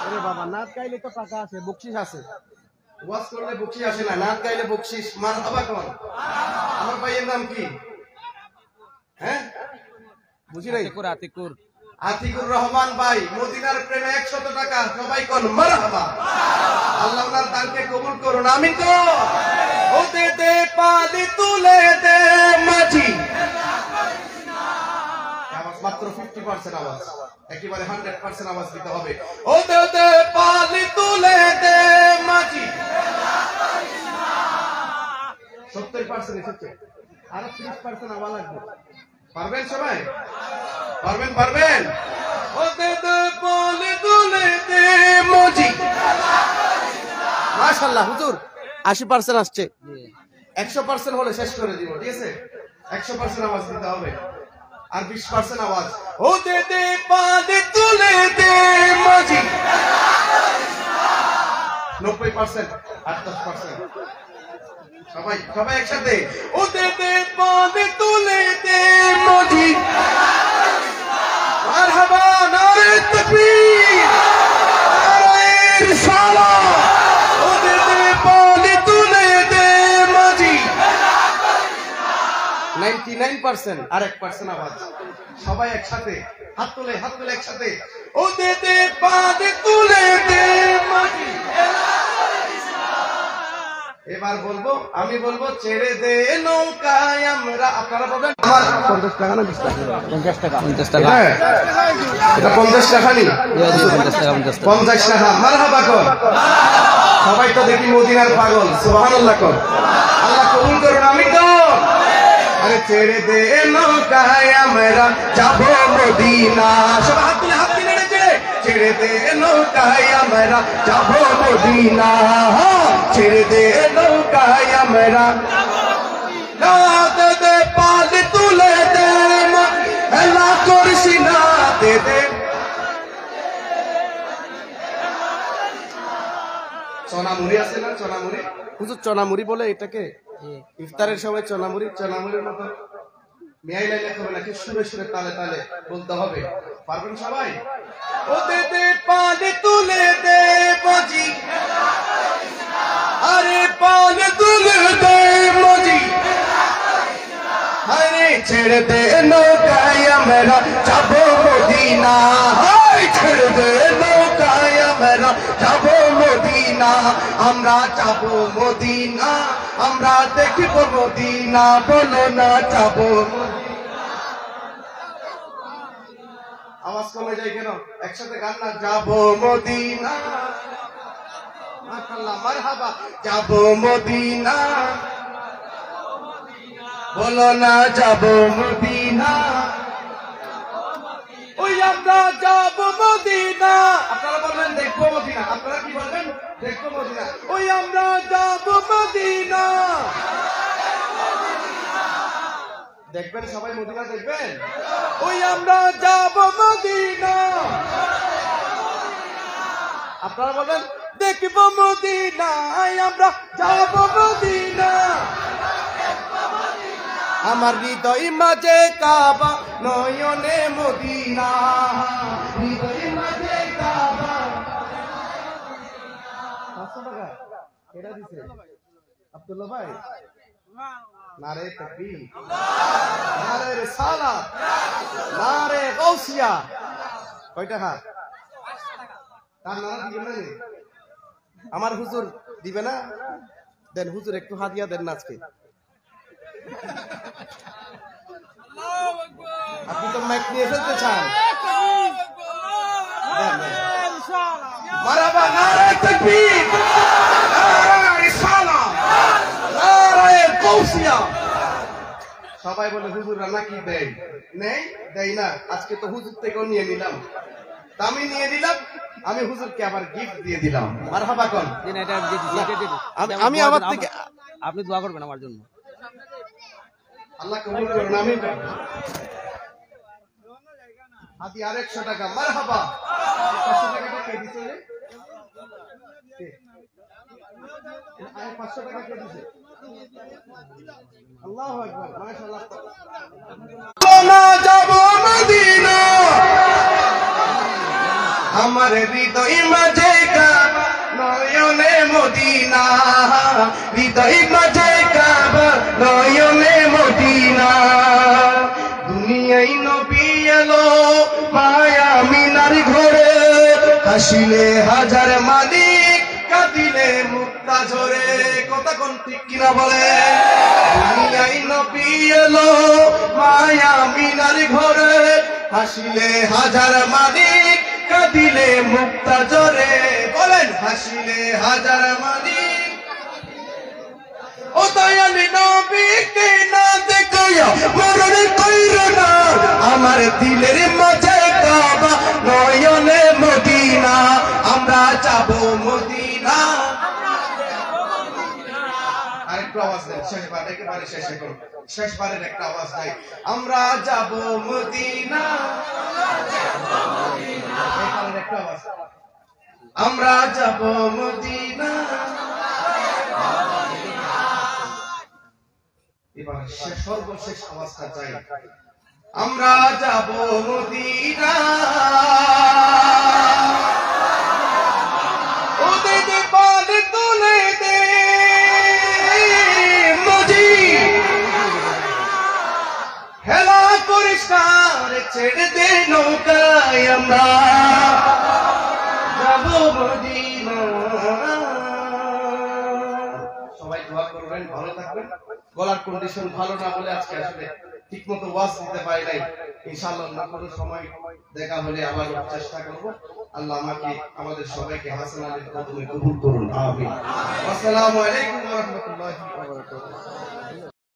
আরে বাবা, নাচ গাইলে তো টাকা আছে, বকশিস আছে। ওয়াজ করলে বকশিস আসে না, নাচ গাইলে বকশিস। মারহাবা কোন? আমার ভাইয়ের নাম কি? হ্যাঁ, বুঝি নাই। আতিকুর আতিকুর রহমান ভাই, মদিনার প্রেমে 100 টাকা। সবাই কোন মারহাবা। আল্লাহ ওনার দানকে কবুল করুন, আমিন তো। ও দে দে পানি তুলে দে মাঝি। আওয়াজ মাত্র 50% আওয়াজ, একেবারে 100% আওয়াজ দিতে হবে। ও দে দে পানি তুলে দে মাঝি। 70% এসেছে, আর 30% আওয়াজ লাগবে। পারবেন সবাই? পারবেন? পারবেন? ও দে দে পানি তুলে দে মাঝি। মাশাআল্লাহ হুজুর 80% আসছে। 100% হলে শেষ করে দিব, ঠিক আছে? 100% আওয়াজ দিতে হবে, আর 20% আওয়াজ। ও দে দে পানি তুলে দে মাঝি। 90% আর 10%। সবাই সবাই একসাথে। ও দে দে পানি তুলে দে মাঝি। মারহাবা, নারে তাকবীর, নারে রিসালাত। ও দে দে পানি তুলে দে মাঝি। 99% আর 1% আওয়াজ। সবাই একসাথে হাত তুলে একসাথে। ও দে দে পানি তুলে দে মাঝি। এবার বলবো, আমি বলবো ছেড়ে দে নৌকায় আমরা। আপনারা বলবেন 50 টাকা না 20 টাকা? 50 টাকা। 50 টাকা। এটা 50 টাকা নি? 50 টাকা। 50 টাকা। মারহাবা কর। সবাই তো দেখি মদিনার পাগল। সুবহানাল্লাহ কর। আল্লাহ কবুল করুন, আমিন তো। আরে ছেড়ে দে নৌকায় আমরা যাব মদিনা। সবাই হাত তুলে নেড়েছে। ছেড়ে দে নৌকায় আমরা যাব মদিনা। ছেড়ে দে নৌকায় আমরা। না দে দে পাল তুলে দে, হেলা করিস না। দে দে। চনামুড়ি আছে না? চনামুড়ি হুজুর, চনামুড়ি বলে এটাকে। ইফতারের সময় চনামুড়ির মতো মেয়াই লাইলে হবে নাকি? সুরে সুরে তালে তালে বলতে হবে। পারবেন সবাই? ও দে দে পানি তুলে দে মাঝি। আরে পানি তুলে দে মাঝি। আরে ছেড়ে দে নৌকায় আমরা যাব মদিনা। ছেড়ে দে নৌকায় আমরা যাব মদিনা। আমরা যাব মদিনা, আমরা দেখব মদিনা। বলো না যাব। আওয়াজ কমে যায় কেন? একসাথে গান না। যাব মদিনা। মাশাআল্লাহ, মারহাবা। যাব মদিনা। বলো না যাব মদিনা। ওই আমরা যাব মদিনা। আপনারা বলবেন দেখবো মদিনা। আপনারা কি বলবেন? দেখবো মদিনা, ওই আমরা যাব মদিনা। দেখবেন সবাই মদিনা দেখবেন, ওই আমরা যাব মদিনা। আপনারা বলেন দেখবো মদিনা, আমরা যাব মদিনা। আমার হৃদয় মাঝে কাবা, নয়নে মদিনা, হৃদয় মাঝে কাবা। 500 টাকা কেডা দিছে? আব্দুল্লাহ ভাই। নারে তাকবীর, নারে রিসালাত, নারে গাউসিয়া। কয় টাকা? তার নানা দিবেন না? আমার হুজুর দিবে না? দেন হুজুর একটু হাদিয়া দেন না আজকে। আপনি তো মাইক নিয়ে ফেলতে চান। মারহাবা, নারে তাকবীর, নারে রিসালাত, নারে গাউসিয়া। সবাই বলে হুজুররা নাকি দেয়, নেই দেয় না। আজকে তো হুজুর থেকেও নিয়ে নিলাম, আমি নিয়ে নিলাম, আমি হুজুরকে আবার গিফট দিয়ে দিলাম। মারহাবা কোন? আমি আমার থেকে, আপনি দোয়া করবেন আমার জন্য। আল্লাহ কবুল করুন, আমি হাতি আর 100 টাকা। মারহাবা। 500 টাকাটা কে দিছে রে? আর 500 টাকা কে দিছে? আল্লাহু আকবার, মাশাআল্লাহ। না যাব মদিনা, আমার হৃদয় মাঝে কাবা, নয়নে মদিনা, হৃদয় মাঝে কাবা, নয়নে মদিনা। দুনিয়ায় নবী এলো মায়া মিনার ঘরে, হাসিলে হাজার মালিক, কাঁদিলে মুক্তা ঝরে। কথা কোন ঠিক কিনা বলে? দুনিয়ায় নবী এলো মায়া মিনার ঘরে, হাসিলে হাজার মালিক, কাঁদিলে মুক্তা ঝরে। বলেন হাসিলে হাজার মালিক। ও দয়ালি নবীকে না দেখায়া মরণ কইরো না, আমার দিলের মাঝে কাবা, নয়নে মদিনা, আমরা যাব মদিনা। আরেকটু আওয়াজ দেন, শেষবার, একেবারে শেষে করুন, শেষবারের একটা আওয়াজ নাই। আমরা যাব মদিনা, একটা আওয়াজ, আমরা যাব মদিনা। এবার সর্বশেষ আওয়াজটা চাই, আমরা যাব মদিনা। ওদের পাল তুলে দে মজি, হেলা করিস না রে, ছেড়ে দে নৌকায়, আমরা যাব মদিনা। সবাই দোয়া করবেন, ভালো থাকবেন। গলার কন্ডিশন ভালো না বলে আজকে আসলে ঠিক মতো ওয়াজ দিতে পারি নাই। ইনশাআল্লাহ অন্য কোনো সময় দেখা হলে আবার চেষ্টা করব। আল্লাহ আমাকে, আমাদের সবাইকে হাসান আলীর কদমে কবুল করুন, আমিন। আসসালামু আলাইকুম ওয়া রাহমাতুল্লাহি ওয়া বারাকাতুহু।